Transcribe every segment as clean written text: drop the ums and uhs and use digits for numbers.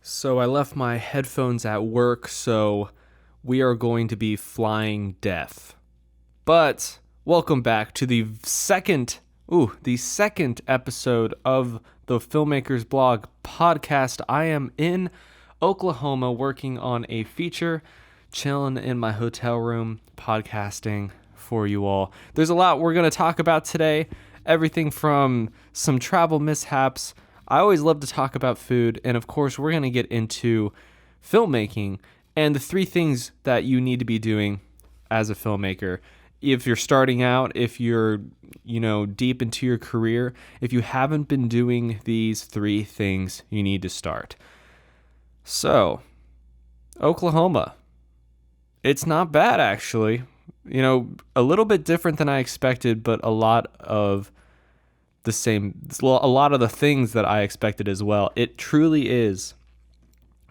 So I left my headphones at work, so we are going to be flying deaf. But welcome back to the second episode of the Filmmakers Blog podcast. I am in Oklahoma working on a feature, chilling in my hotel room, podcasting for you all. There's a lot we're going to talk about today. Everything from some travel mishaps. I always love to talk about food, and of course, we're going to get into filmmaking and the three things that you need to be doing as a filmmaker. If you're starting out, if you're, deep into your career, if you haven't been doing these three things, you need to start. So, Oklahoma. It's not bad, actually. A little bit different than I expected, but a lot of the things that I expected as well. It truly is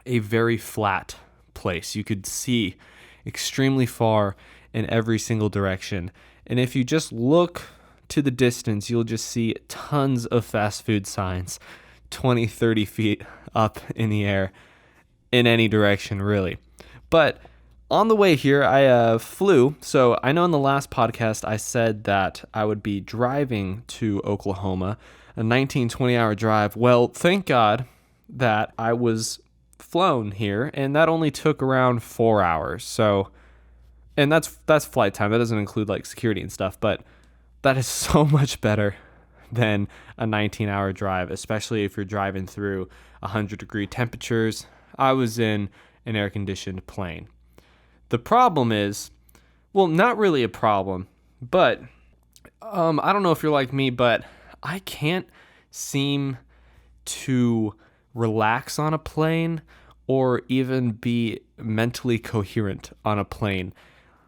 a very flat place. You could see extremely far in every single direction. And if you just look to the distance, you'll just see tons of fast food signs 20, 30 feet up in the air in any direction, really. But on the way here, I flew. So I know in the last podcast, I said that I would be driving to Oklahoma, a 20-hour drive. Well, thank God that I was flown here, and that only took around 4 hours. So, and that's flight time. That doesn't include like security and stuff, but that is so much better than a 19-hour drive, especially if you're driving through 100-degree temperatures. I was in an air-conditioned plane. The problem is, well, not really a problem, but I don't know if you're like me, but I can't seem to relax on a plane or even be mentally coherent on a plane.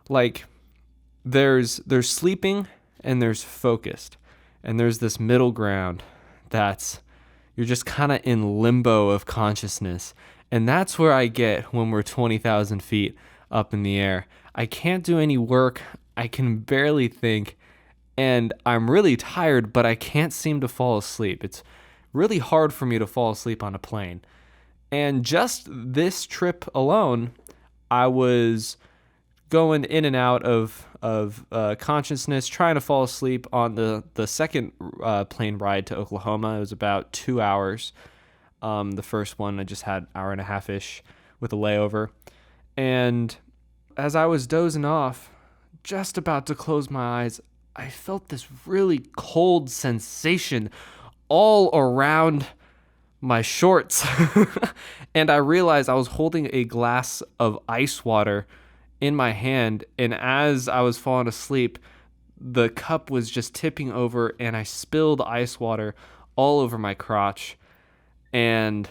Like, there's sleeping and there's focused, and there's this middle ground that's, you're just kind of in limbo of consciousness, and that's where I get when we're 20,000 feet up in the air. I can't do any work. I can barely think, and I'm really tired, but I can't seem to fall asleep. It's really hard for me to fall asleep on a plane. And just this trip alone, I was going in and out of consciousness, trying to fall asleep on the second plane ride to Oklahoma. It was about 2 hours. The first one, I just had an hour and a half-ish with a layover. And as I was dozing off, just about to close my eyes, I felt this really cold sensation all around my shorts. And I realized I was holding a glass of ice water in my hand, and as I was falling asleep, the cup was just tipping over, and I spilled ice water all over my crotch. And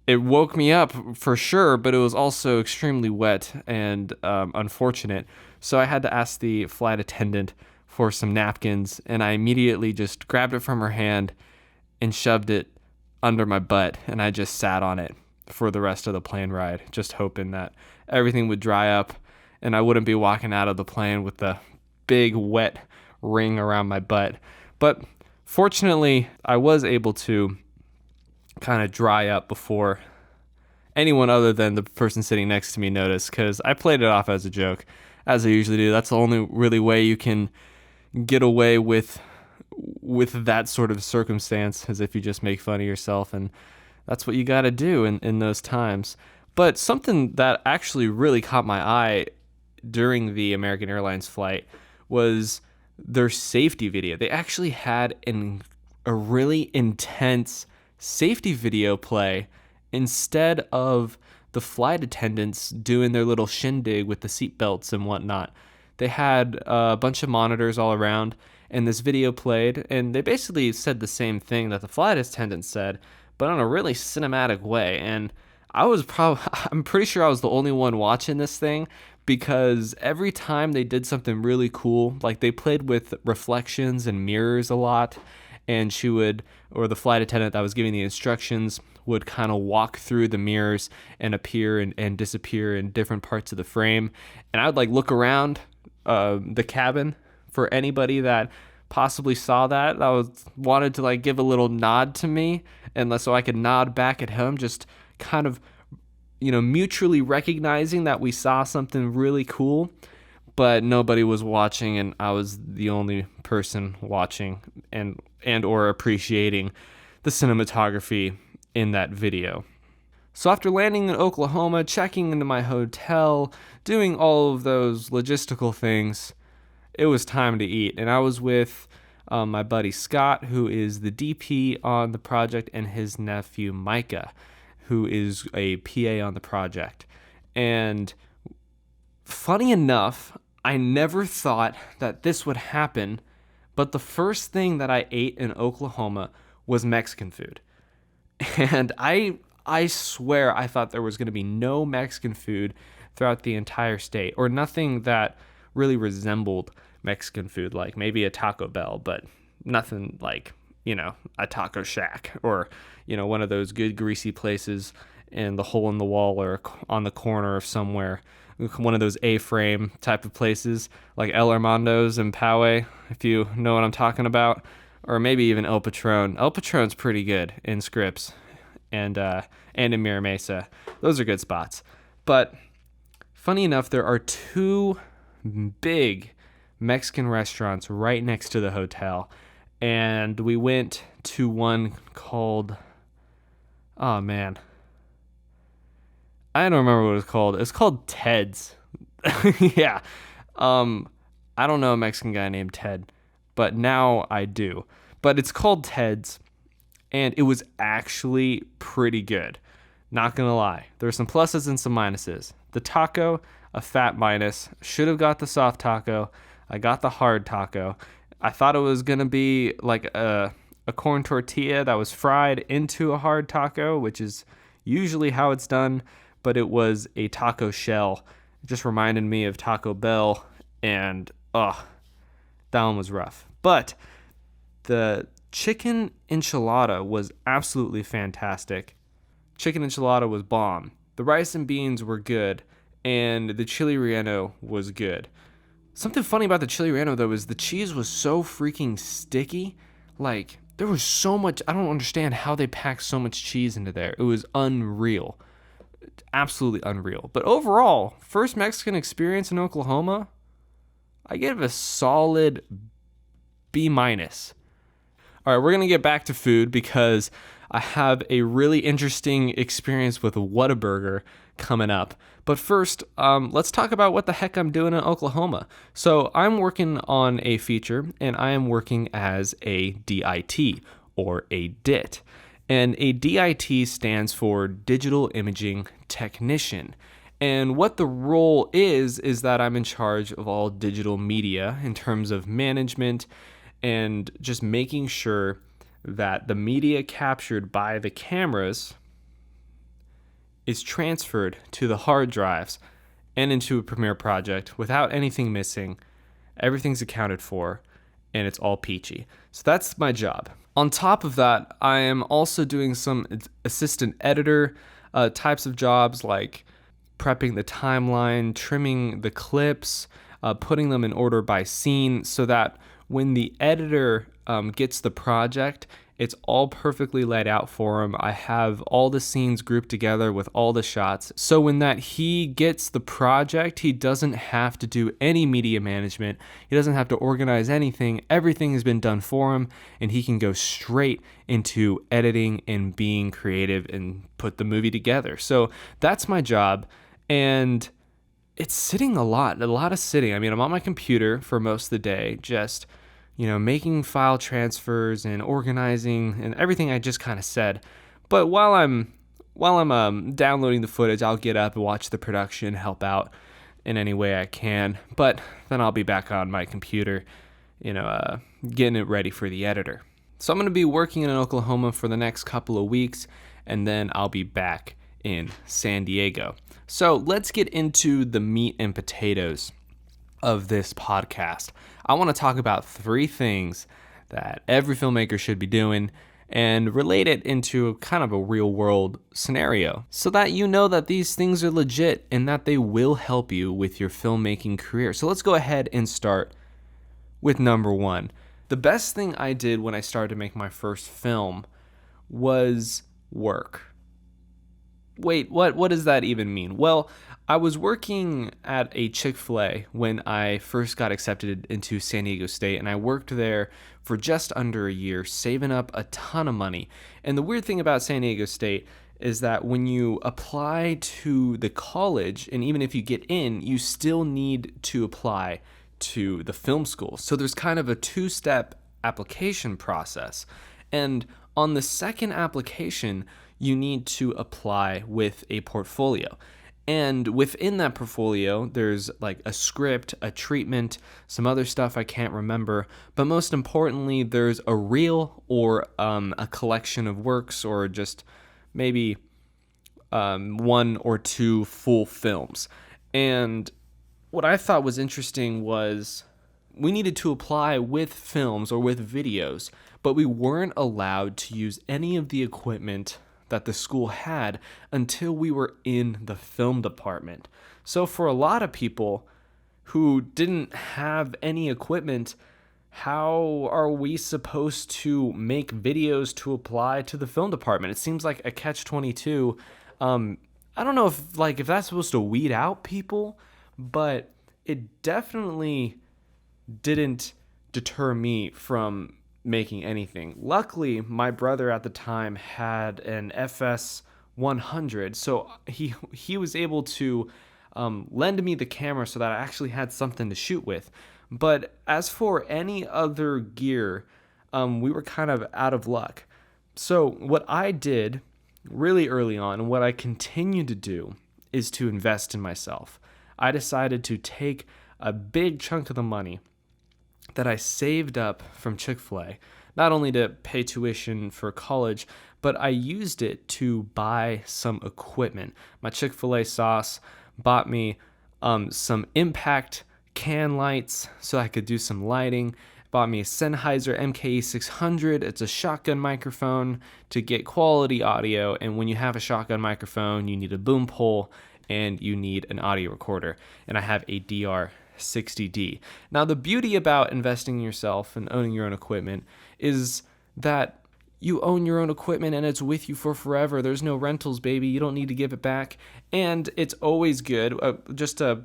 it woke me up for sure, but it was also extremely wet and unfortunate. So I had to ask the flight attendant for some napkins, and I immediately just grabbed it from her hand and shoved it under my butt, and I just sat on it for the rest of the plane ride, just hoping that everything would dry up and I wouldn't be walking out of the plane with the big wet ring around my butt. But fortunately, I was able to kind of dry up before anyone other than the person sitting next to me noticed, because I played it off as a joke, as I usually do. That's the only really way you can get away with that sort of circumstance, as if you just make fun of yourself, and that's what you got to do in those times. But something that actually really caught my eye during the American Airlines flight was their safety video. They actually had a really intense safety video play instead of the flight attendants doing their little shindig with the seatbelts and whatnot. They had a bunch of monitors all around, and this video played, and they basically said the same thing that the flight attendants said, but in a really cinematic way. And I'm pretty sure I was the only one watching this thing, because every time they did something really cool, like they played with reflections and mirrors a lot, and the flight attendant that was giving the instructions would kind of walk through the mirrors and appear and disappear in different parts of the frame. And I would look around the cabin for anybody that possibly saw that. Wanted to give a little nod to me, and so I could nod back at him, just kind of, mutually recognizing that we saw something really cool, but nobody was watching, and I was the only person watching and or appreciating the cinematography in that video. So after landing in Oklahoma, checking into my hotel, doing all of those logistical things, it was time to eat. And I was with my buddy Scott, who is the DP on the project, and his nephew Micah, who is a PA on the project. And funny enough, I never thought that this would happen, but the first thing that I ate in Oklahoma was Mexican food. And I swear I thought there was going to be no Mexican food throughout the entire state, or nothing that really resembled Mexican food, like maybe a Taco Bell, but nothing like, a Taco Shack, or, one of those good greasy places in the hole in the wall or on the corner of somewhere, one of those A-frame type of places like El Armando's and Poway, if you know what I'm talking about, or maybe even El Patron. El Patron's pretty good in Scripps and in Mira Mesa. Those are good spots. But funny enough, there are two big Mexican restaurants right next to the hotel, and we went to one called, oh man, I don't remember what it was called. It's called Ted's. Yeah. I don't know a Mexican guy named Ted, but now I do. But it's called Ted's, and it was actually pretty good. Not gonna lie. There were some pluses and some minuses. The taco, a fat minus. Should have got the soft taco. I got the hard taco. I thought it was gonna be like a corn tortilla that was fried into a hard taco, which is usually how it's done, but it was a taco shell. It just reminded me of Taco Bell, and that one was rough. But the chicken enchilada was absolutely fantastic. Chicken enchilada was bomb. The rice and beans were good, and the chili relleno was good. Something funny about the chili relleno, though, is the cheese was so freaking sticky. Like, there was so much. I don't understand how they packed so much cheese into there. It was unreal. Absolutely unreal. But overall, first Mexican experience in Oklahoma, I give a solid B minus. All right, we're going to get back to food because I have a really interesting experience with Whataburger coming up. But first, let's talk about what the heck I'm doing in Oklahoma. So I'm working on a feature, and I am working as a DIT, or a DIT. And a DIT stands for Digital Imaging Technician. And what the role is that I'm in charge of all digital media in terms of management and just making sure that the media captured by the cameras is transferred to the hard drives and into a Premiere project without anything missing. Everything's accounted for, and it's all peachy. So that's my job. On top of that, I am also doing some assistant editor types of jobs, like prepping the timeline, trimming the clips, putting them in order by scene, so that when the editor gets the project, it's all perfectly laid out for him. I have all the scenes grouped together with all the shots. So when that he gets the project, he doesn't have to do any media management. He doesn't have to organize anything. Everything has been done for him, and he can go straight into editing and being creative and put the movie together. So that's my job, and it's sitting a lot of sitting. I mean, I'm on my computer for most of the day, just making file transfers and organizing and everything I just kind of said. But while I'm downloading the footage, I'll get up and watch the production, help out in any way I can. But then I'll be back on my computer, getting it ready for the editor. So I'm going to be working in Oklahoma for the next couple of weeks, and then I'll be back in San Diego. So let's get into the meat and potatoes of this podcast. I want to talk about 3 things that every filmmaker should be doing and relate it into kind of a real world scenario so that you know that these things are legit and that they will help you with your filmmaking career. So let's go ahead and start with number 1. The best thing I did when I started to make my first film was work. Wait, what does that even mean? Well, I was working at a Chick-fil-A when I first got accepted into San Diego State, and I worked there for just under a year, saving up a ton of money. And the weird thing about San Diego State is that when you apply to the college, and even if you get in, you still need to apply to the film school. So there's kind of a two-step application process. And on the second application, you need to apply with a portfolio. And within that portfolio, there's like a script, a treatment, some other stuff I can't remember. But most importantly, there's a reel or a collection of works, or just maybe one or two full films. And what I thought was interesting was we needed to apply with films or with videos, but we weren't allowed to use any of the equipment that the school had until we were in the film department. So for a lot of people who didn't have any equipment, how are we supposed to make videos to apply to the film department? It seems like a catch-22. I don't know if that's supposed to weed out people, but it definitely didn't deter me from making anything. Luckily, my brother at the time had an FS 100, so he was able to lend me the camera so that I actually had something to shoot with. But as for any other gear, we were kind of out of luck. So what I did really early on, and what I continue to do, is to invest in myself. I decided to take a big chunk of the money that I saved up from Chick-fil-A, not only to pay tuition for college, but I used it to buy some equipment. My Chick-fil-A sauce bought me some impact can lights so I could do some lighting. Bought me a Sennheiser MKE 600. It's a shotgun microphone to get quality audio, and when you have a shotgun microphone, you need a boom pole and you need an audio recorder. And I have a DR60D. Now, the beauty about investing in yourself and owning your own equipment is that you own your own equipment and it's with you for forever. There's no rentals, baby. You don't need to give it back. And it's always good, just a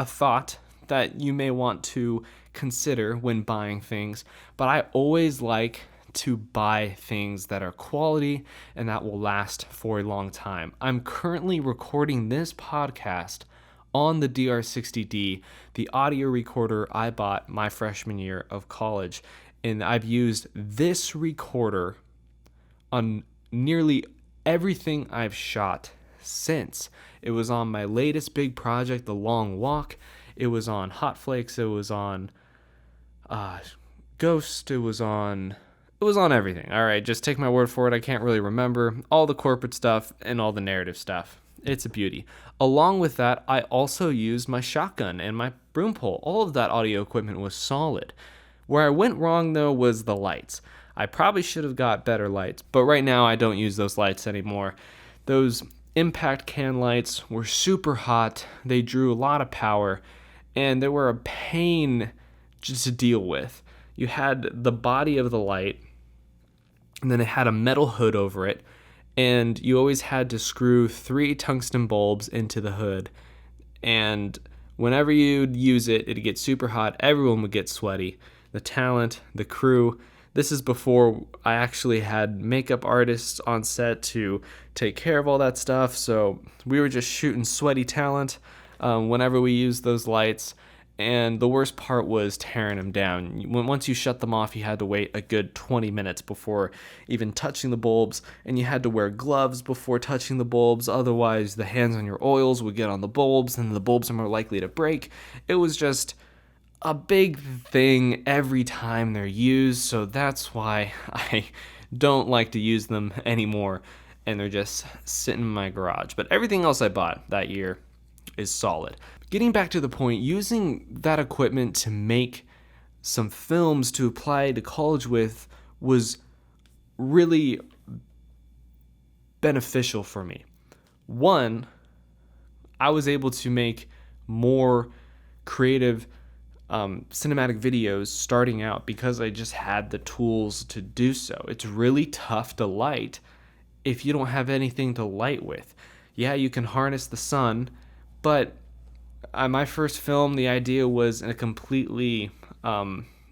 thought that you may want to consider when buying things, but I always like to buy things that are quality and that will last for a long time. I'm currently recording this podcast on the DR60D, the audio recorder I bought my freshman year of college, and I've used this recorder on nearly everything I've shot since. It was on my latest big project, The Long Walk. It was on Hot Flakes. It was on Ghost. It was on everything. All right, just take my word for it. I can't really remember all the corporate stuff and all the narrative stuff. It's a beauty. Along with that, I also used my shotgun and my broom pole. All of that audio equipment was solid. Where I went wrong, though, was the lights. I probably should have got better lights, but right now I don't use those lights anymore. Those impact can lights were super hot. They drew a lot of power, and they were a pain just to deal with. You had the body of the light, and then it had a metal hood over it, and you always had to screw 3 tungsten bulbs into the hood. And whenever you'd use it, it'd get super hot. Everyone would get sweaty. The talent, the crew. This is before I actually had makeup artists on set to take care of all that stuff, so we were just shooting sweaty talent whenever we used those lights. And the worst part was tearing them down. Once you shut them off, you had to wait a good 20 minutes before even touching the bulbs, and you had to wear gloves before touching the bulbs. Otherwise, the hands on your oils would get on the bulbs, and the bulbs are more likely to break. It was just a big thing every time they're used, so that's why I don't like to use them anymore, and they're just sitting in my garage. But everything else I bought that year is solid. Getting back to the point, using that equipment to make some films to apply to college with was really beneficial for me. One, I was able to make more creative cinematic videos starting out because I just had the tools to do so. It's really tough to light if you don't have anything to light with. Yeah, you can harness the sun, but my first film, the idea was in a completely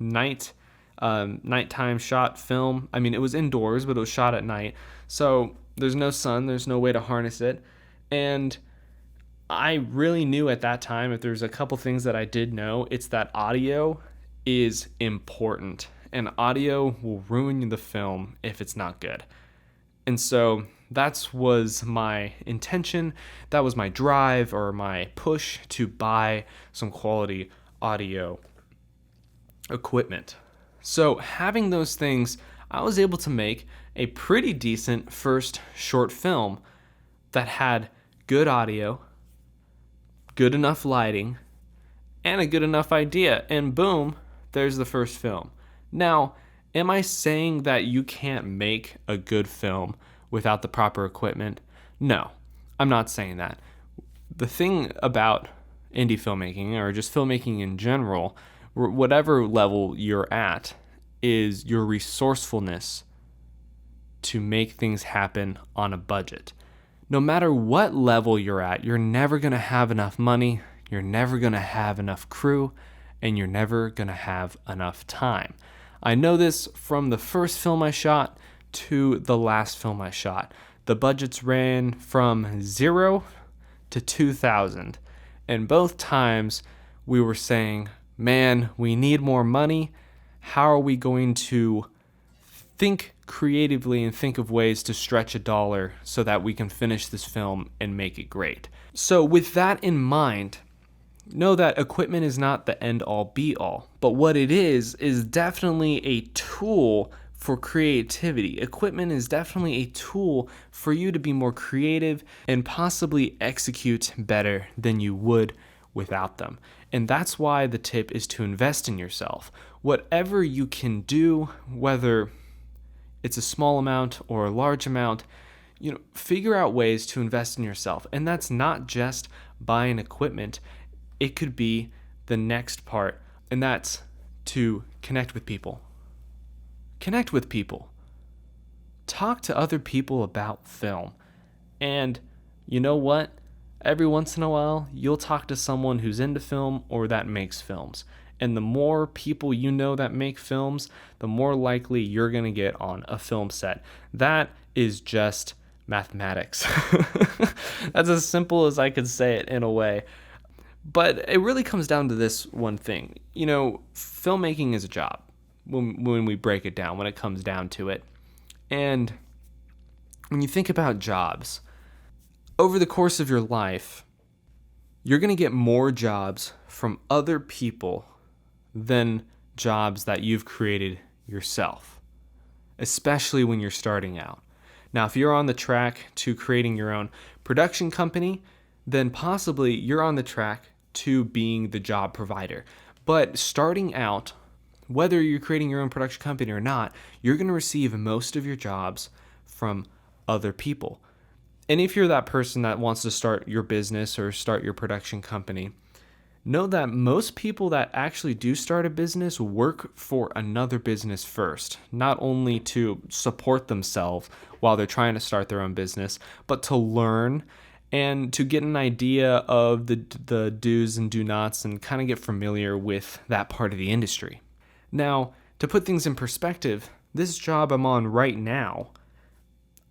nighttime shot film. I mean, it was indoors, but it was shot at night. So there's no sun, there's no way to harness it. And I really knew at that time, if there's a couple things that I did know, it's that audio is important. And audio will ruin the film if it's not good. And so that was my intention. That was my drive or my push to buy some quality audio equipment. So having those things, I was able to make a pretty decent first short film that had good audio, good enough lighting, and a good enough idea. And boom, there's the first film. Now, am I saying that you can't make a good film without the proper equipment? No, I'm not saying that. The thing about indie filmmaking, or just filmmaking in general, whatever level you're at, is your resourcefulness to make things happen on a budget. No matter what level you're at, you're never going to have enough money, you're never going to have enough crew, and you're never going to have enough time. I know this from the first film I shot to the last film I shot. The budgets ran from 0 to 2,000. And both times we were saying, man, we need more money. How are we going to think creatively and think of ways to stretch a dollar so that we can finish this film and make it great? So with that in mind, know that equipment is not the end all be all, but what it is definitely a tool for creativity. Equipment is definitely a tool for you to be more creative and possibly execute better than you would without them. And that's why the tip is to invest in yourself. Whatever you can do, whether it's a small amount or a large amount, figure out ways to invest in yourself. And that's not just buying equipment. It could be the next part, and that's to connect with people. Connect with people. Talk to other people about film. And you know what? Every once in a while, you'll talk to someone who's into film or that makes films. And the more people you know that make films, the more likely you're going to get on a film set. That is just mathematics. That's as simple as I could say it in a way. But it really comes down to this one thing. Filmmaking is a job when we break it down, when it comes down to it. And when you think about jobs, over the course of your life, you're going to get more jobs from other people than jobs that you've created yourself, especially when you're starting out. Now, if you're on the track to creating your own production company, then possibly you're on the track to being the job provider. But starting out, whether you're creating your own production company or not, you're going to receive most of your jobs from other people. And if you're that person that wants to start your business or start your production company, know that most people that actually do start a business work for another business first, not only to support themselves while they're trying to start their own business, but to learn and to get an idea of the do's and do nots and kind of get familiar with that part of the industry. Now, to put things in perspective, this job I'm on right now,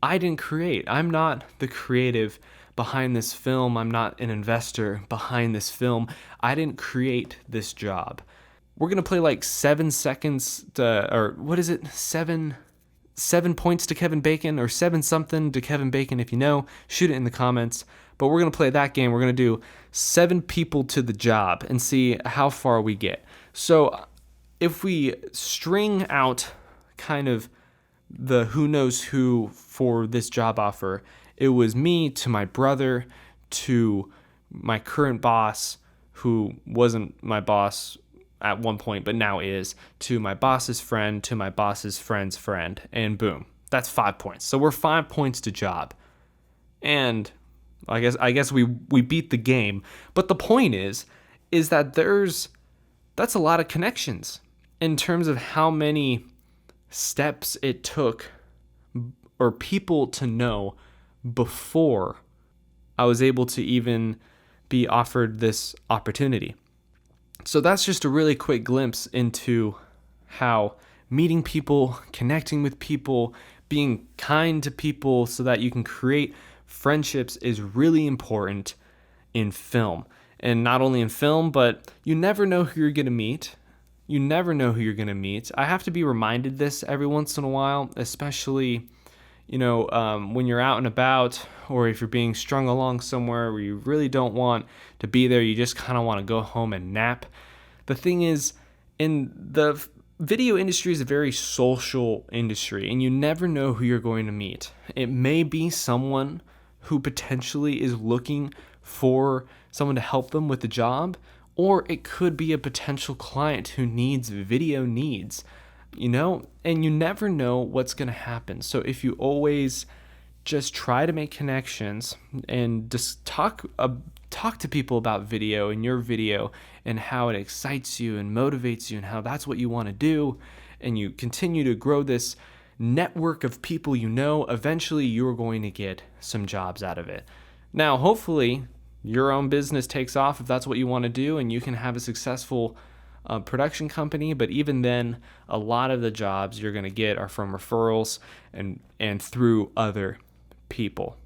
I didn't create. I'm not the creative behind this film. I'm not an investor behind this film. I didn't create this job. We're going to play like 7 seconds or what is it? 7 points to Kevin Bacon or 7 something to Kevin Bacon. If you know, shoot it in the comments. But we're going to play that game. We're going to do 7 people to the job and see how far we get. So if we string out kind of the who knows who for this job offer, it was me to my brother to my current boss, who wasn't my boss at one point but now is, to my boss's friend, to my boss's friend's friend, and boom, that's 5 points. So we're 5 points to job. And I guess we beat the game. But the point is that that's a lot of connections in terms of how many steps it took or people to know before I was able to even be offered this opportunity. So that's just a really quick glimpse into how meeting people, connecting with people, being kind to people so that you can create friendships is really important in film. And not only in film, but you never know who you're going to meet. You never know who you're going to meet. I have to be reminded this every once in a while, especially, when you're out and about, or if you're being strung along somewhere where you really don't want to be there, you just kind of want to go home and nap. The thing is, in the video industry is a very social industry, and you never know who you're going to meet. It may be someone who potentially is looking for someone to help them with the job, or it could be a potential client who needs video needs, and you never know what's going to happen. So if you always just try to make connections and just talk to people about video and your video and how it excites you and motivates you and how that's what you want to do, and you continue to grow this network of people, eventually you're going to get some jobs out of it. Now, hopefully your own business takes off if that's what you want to do, and you can have a successful production company. But even then, a lot of the jobs you're going to get are from referrals and through other people.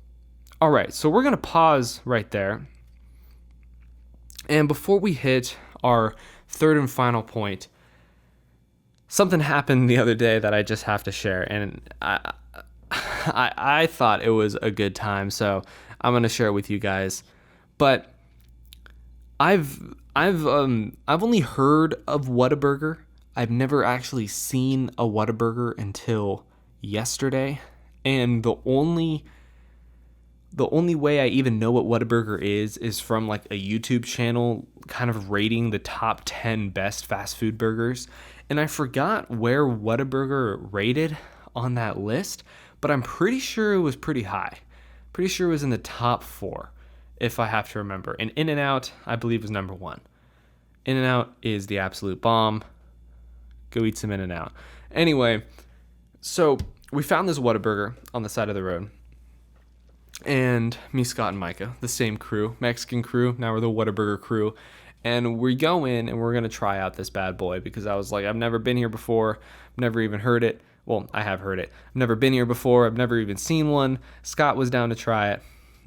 All right, so we're going to pause right there. And before we hit our third and final point, something happened the other day that I just have to share, and I thought it was a good time, so I'm going to share it with you guys. But I've only heard of Whataburger. I've never actually seen a Whataburger until yesterday, and the only way I even know what Whataburger is from like a YouTube channel kind of rating the top 10 best fast food burgers. And I forgot where Whataburger rated on that list, but I'm pretty sure it was pretty high. Pretty sure it was in the top 4, if I have to remember. And In-N-Out, I believe, was number 1. In-N-Out is the absolute bomb. Go eat some In-N-Out. Anyway, so we found this Whataburger on the side of the road. And me, Scott, and Micah, the same crew, Mexican crew. Now we're the Whataburger crew. And we go in and we're going to try out this bad boy because I was like, I've never been here before. I've never even heard it. Well, I have heard it. I've never been here before. I've never even seen one. Scott was down to try it.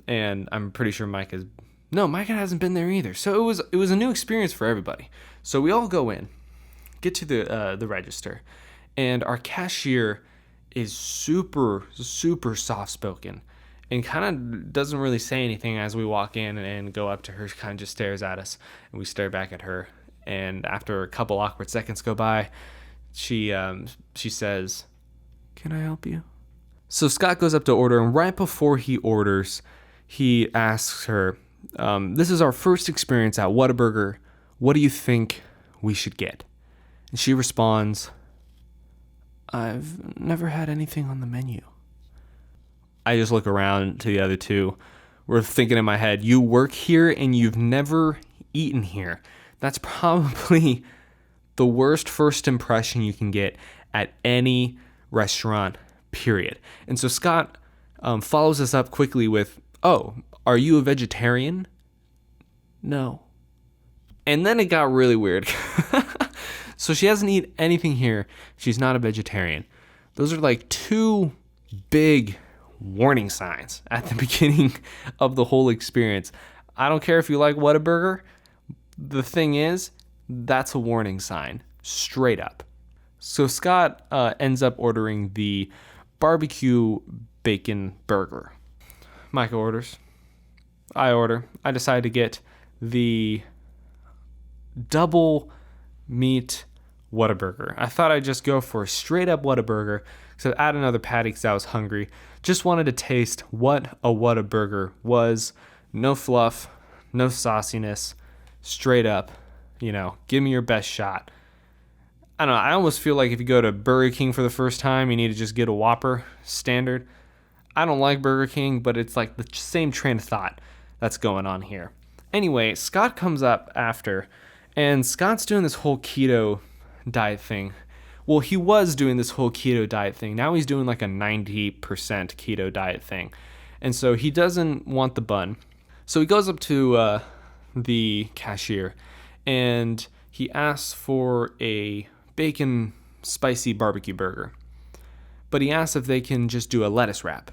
And I'm pretty sure Micah hasn't been there either. So it was a new experience for everybody. So we all go in, get to the register, and our cashier is super, super soft-spoken and kind of doesn't really say anything as we walk in and go up to her. She kind of just stares at us, and we stare back at her. And after a couple awkward seconds go by, she says, "Can I help you?" So Scott goes up to order, and right before he orders, he asks her, "This is our first experience at Whataburger. What do you think we should get?" And she responds, "I've never had anything on the menu." I just look around to the other two. We're thinking in my head, you work here and you've never eaten here. That's probably the worst first impression you can get at any restaurant, period. And so Scott follows us up quickly with, "Oh, are you a vegetarian?" "No." And then it got really weird. So she hasn't eaten anything here. She's not a vegetarian. Those are like 2 big warning signs at the beginning of the whole experience. I don't care if you like Whataburger. The thing is, that's a warning sign, straight up. So Scott ends up ordering the barbecue bacon burger. Micah orders. I order. I decide to get the double meat Whataburger. I thought I'd just go for a straight up Whataburger, so add another patty because I was hungry. Just wanted to taste what a Whataburger was. No fluff, no sauciness, straight up, give me your best shot. I don't know, I almost feel like if you go to Burger King for the first time, you need to just get a Whopper standard. I don't like Burger King, but it's like the same train of thought that's going on here. Anyway, Scott comes up after, and Scott's doing this whole keto diet thing. Well, he was doing this whole keto diet thing. Now he's doing like a 90% keto diet thing. And so he doesn't want the bun. So he goes up to the cashier, and he asks for a bacon spicy barbecue burger. But he asks if they can just do a lettuce wrap.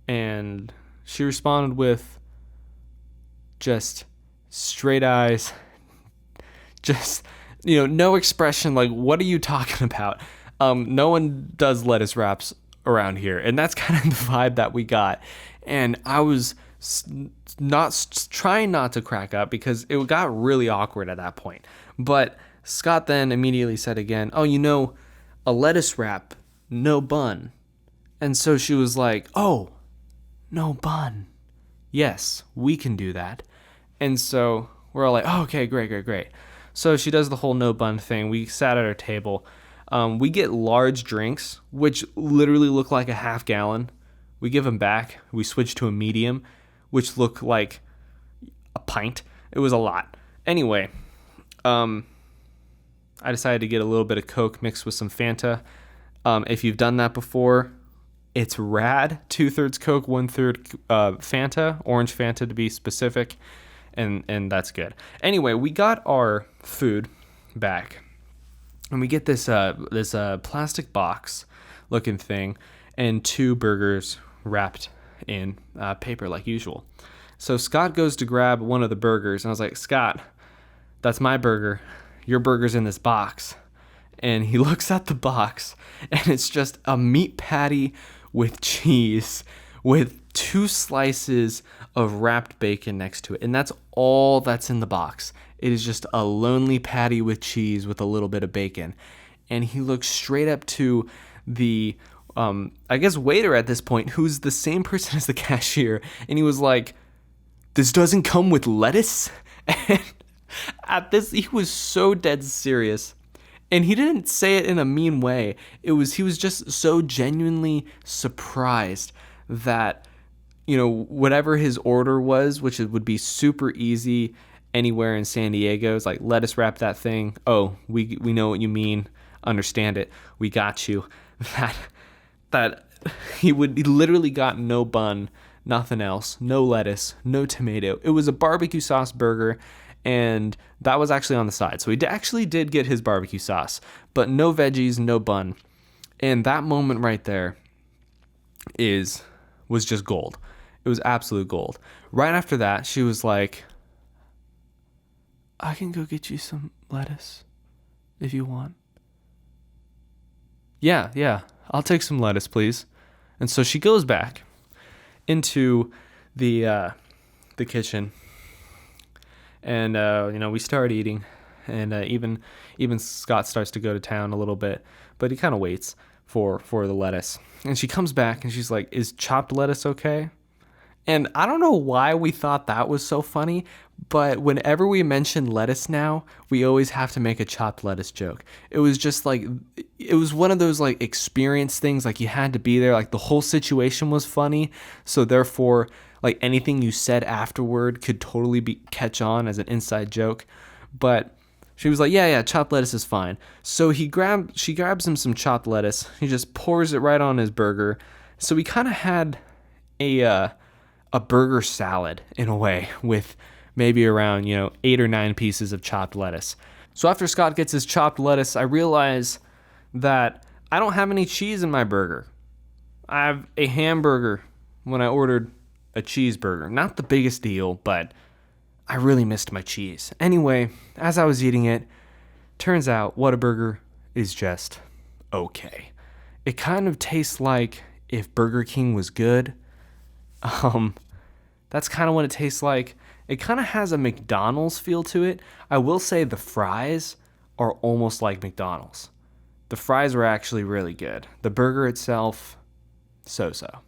And she responded with just straight eyes, just, no expression, like, what are you talking about? No one does lettuce wraps around here. And that's kind of the vibe that we got. And I was trying not to crack up because it got really awkward at that point. But Scott then immediately said again, oh, a lettuce wrap, no bun. And so she was like, oh, no bun. Yes, we can do that. And so we're all like, oh, okay, great. So she does the whole no bun thing. We sat at our table. We get large drinks, which literally look like a half gallon. We give them back. We switch to a medium, which look like a pint. It was a lot. Anyway, I decided to get a little bit of Coke mixed with some Fanta. If you've done that before, it's rad. 2/3 Coke, 1/3 Fanta, orange Fanta to be specific, and that's good. Anyway, we got our food back, and we get this plastic box looking thing, and 2 burgers wrapped in paper like usual. So Scott goes to grab one of the burgers, and I was like, Scott, that's my burger. Your burger's in this box. And he looks at the box, and it's just a meat patty with cheese with 2 slices of wrapped bacon next to it. And that's all that's in the box. It is just a lonely patty with cheese with a little bit of bacon. And he looks straight up to the, waiter at this point, who's the same person as the cashier. And he was like, this doesn't come with lettuce? And at this, he was so dead serious. And he didn't say it in a mean way. He was just so genuinely surprised that, whatever his order was, which would be super easy anywhere in San Diego, is like, lettuce wrap that thing. Oh, we know what you mean. Understand it. We got you. That he literally got no bun, nothing else, no lettuce, no tomato. It was a barbecue sauce burger. And that was actually on the side. So he actually did get his barbecue sauce, but no veggies, no bun. And that moment right there was just gold. It was absolute gold. Right after that, she was like, I can go get you some lettuce if you want. Yeah, I'll take some lettuce, please. And so she goes back into the kitchen. And, we start eating, and even Scott starts to go to town a little bit, but he kind of waits for the lettuce. And she comes back, and she's like, is chopped lettuce okay? And I don't know why we thought that was so funny, but whenever we mention lettuce now, we always have to make a chopped lettuce joke. It was just like, it was one of those like experience things, like you had to be there, like the whole situation was funny, so therefore, like anything you said afterward could totally catch on as an inside joke. But she was like, yeah, chopped lettuce is fine. So she grabs him some chopped lettuce. He just pours it right on his burger. So we kind of had a burger salad in a way with maybe around, 8 or 9 pieces of chopped lettuce. So after Scott gets his chopped lettuce, I realize that I don't have any cheese in my burger. I have a hamburger when I ordered a cheeseburger. Not the biggest deal, but I really missed my cheese. Anyway, as I was eating it, turns out Whataburger is just okay. It kind of tastes like if Burger King was good. That's kind of what it tastes like. It kind of has a McDonald's feel to it. I will say the fries are almost like McDonald's. The fries were actually really good. The burger itself, so-so.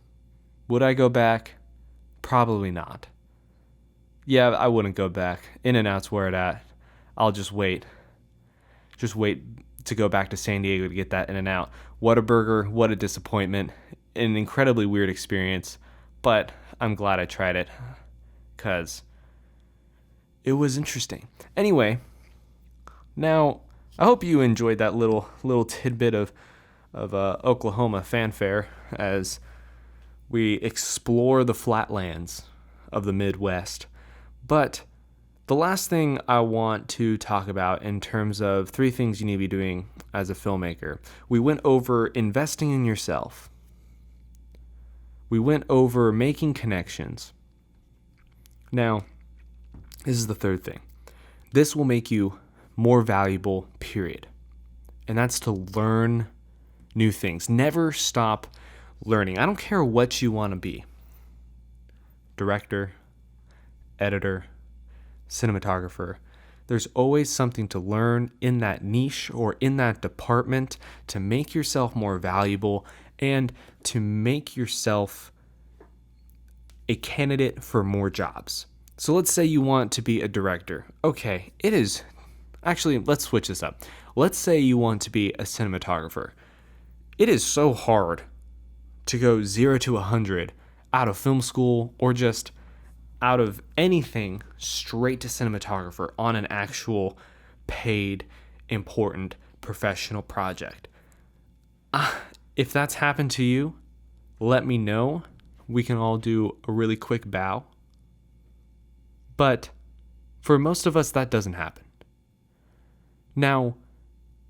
Would I go back? Probably not. Yeah, I wouldn't go back. In-N-Out's where it at. I'll just wait. Just wait to go back to San Diego to get that In-N-Out. What a burger. What a disappointment. An incredibly weird experience. But I'm glad I tried it. Because it was interesting. Anyway, now I hope you enjoyed that little tidbit of Oklahoma fanfare as we explore the flatlands of the Midwest. But the last thing I want to talk about in terms of 3 things you need to be doing as a filmmaker, we went over investing in yourself. We went over making connections. Now, this is the 3rd thing. This will make you more valuable, period. And that's to learn new things. Never stop learning. I don't care what you want to be. Director, editor, cinematographer. There's always something to learn in that niche or in that department to make yourself more valuable and to make yourself a candidate for more jobs. So let's say you want to be a director. Okay, let's switch this up. Let's say you want to be a cinematographer. It is so hard to go 0 to 100 out of film school or just out of anything straight to cinematographer on an actual paid, important, professional project. If that's happened to you, let me know. We can all do a really quick bow. But for most of us, that doesn't happen. Now,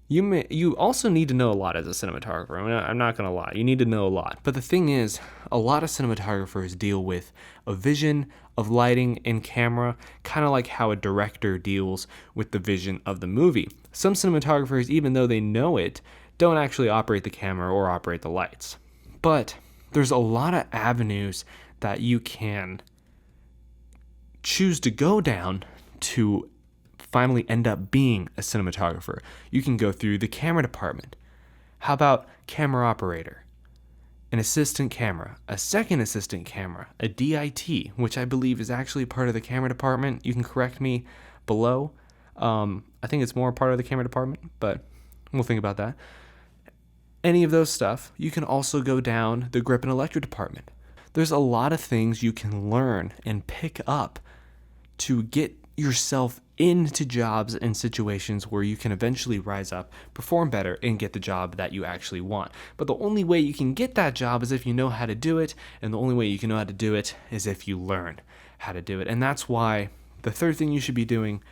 you also need to know a lot as a cinematographer. I'm not going to lie. You need to know a lot. But the thing is, a lot of cinematographers deal with a vision of lighting and camera, kind of like how a director deals with the vision of the movie. Some cinematographers, even though they know it, don't actually operate the camera or operate the lights. But there's a lot of avenues that you can choose to go down to finally end up being a cinematographer. You can go through the camera department. How about camera operator, an assistant camera, a second assistant camera, a DIT, which I believe is actually part of the camera department. You can correct me below. I think it's more part of the camera department, but we'll think about that. Any of those stuff. You can also go down the grip and electric department. There's a lot of things you can learn and pick up to get yourself into jobs and situations where you can eventually rise up, perform better, and get the job that you actually want. But the only way you can get that job is if you know how to do it, and the only way you can know how to do it is if you learn how to do it. And that's why the 3rd thing you should be doing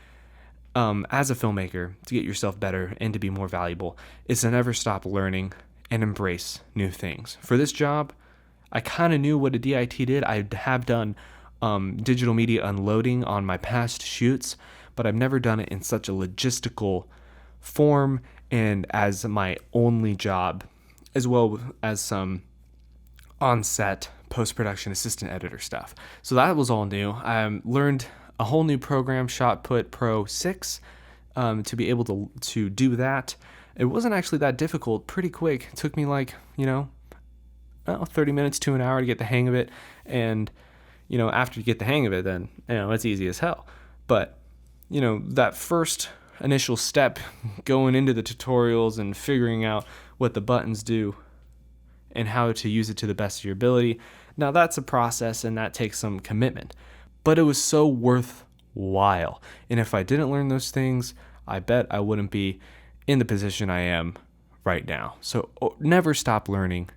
as a filmmaker to get yourself better and to be more valuable is to never stop learning and embrace new things. For this job, I kind of knew what a DIT did. I have done digital media unloading on my past shoots, but I've never done it in such a logistical form and as my only job, as well as some on-set post-production assistant editor stuff. So that was all new. I learned a whole new program, ShotPut Pro 6, to be able to do that. It wasn't actually that difficult, pretty quick. It took me 30 minutes to an hour to get the hang of it. And, after you get the hang of it, then, it's easy as hell. But, that first initial step going into the tutorials and figuring out what the buttons do and how to use it to the best of your ability, now that's a process and that takes some commitment. But it was so worthwhile. And if I didn't learn those things, I bet I wouldn't be in the position I am right now. So never stop learning.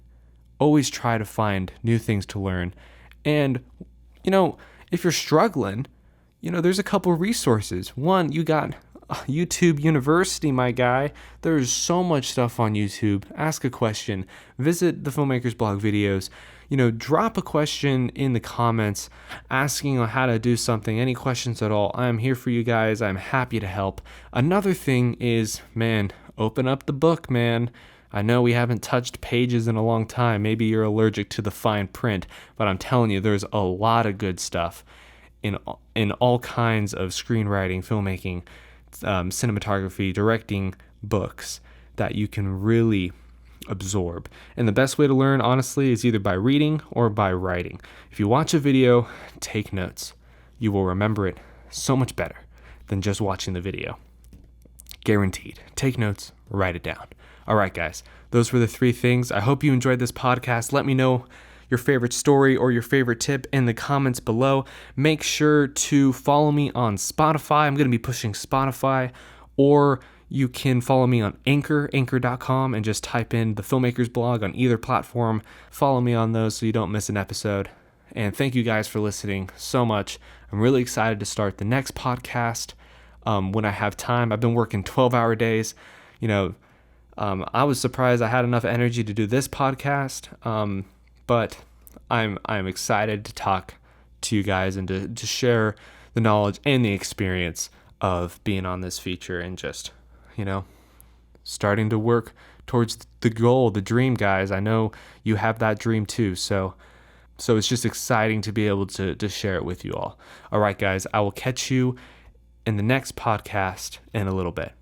Always try to find new things to learn. And, if you're struggling, there's a couple resources. One, you got YouTube University, my guy. There's so much stuff on YouTube. Ask a question. Visit the Filmmakers Blog videos. Drop a question in the comments asking on how to do something, any questions at all. I'm here for you guys. I'm happy to help. Another thing is, open up the book, man. I know we haven't touched pages in a long time. Maybe you're allergic to the fine print, but I'm telling you, there's a lot of good stuff in all kinds of screenwriting, filmmaking, cinematography, directing books that you can really absorb. And the best way to learn, honestly, is either by reading or by writing. If you watch a video, take notes. You will remember it so much better than just watching the video. Guaranteed. Take notes, write it down. All right, guys, those were the 3 things. I hope you enjoyed this podcast. Let me know your favorite story or your favorite tip in the comments below. Make sure to follow me on Spotify. I'm going to be pushing Spotify, or you can follow me on anchor.com, and just type in the Filmmakers Blog on either platform. Follow me on those so you don't miss an episode. And thank you guys for listening so much. I'm really excited to start the next podcast when I have time. I've been working 12-hour days. I was surprised I had enough energy to do this podcast, but I'm excited to talk to you guys and to share the knowledge and the experience of being on this feature and just, starting to work towards the goal, the dream, guys. I know you have that dream too, so it's just exciting to be able to share it with you all. All right, guys, I will catch you in the next podcast in a little bit.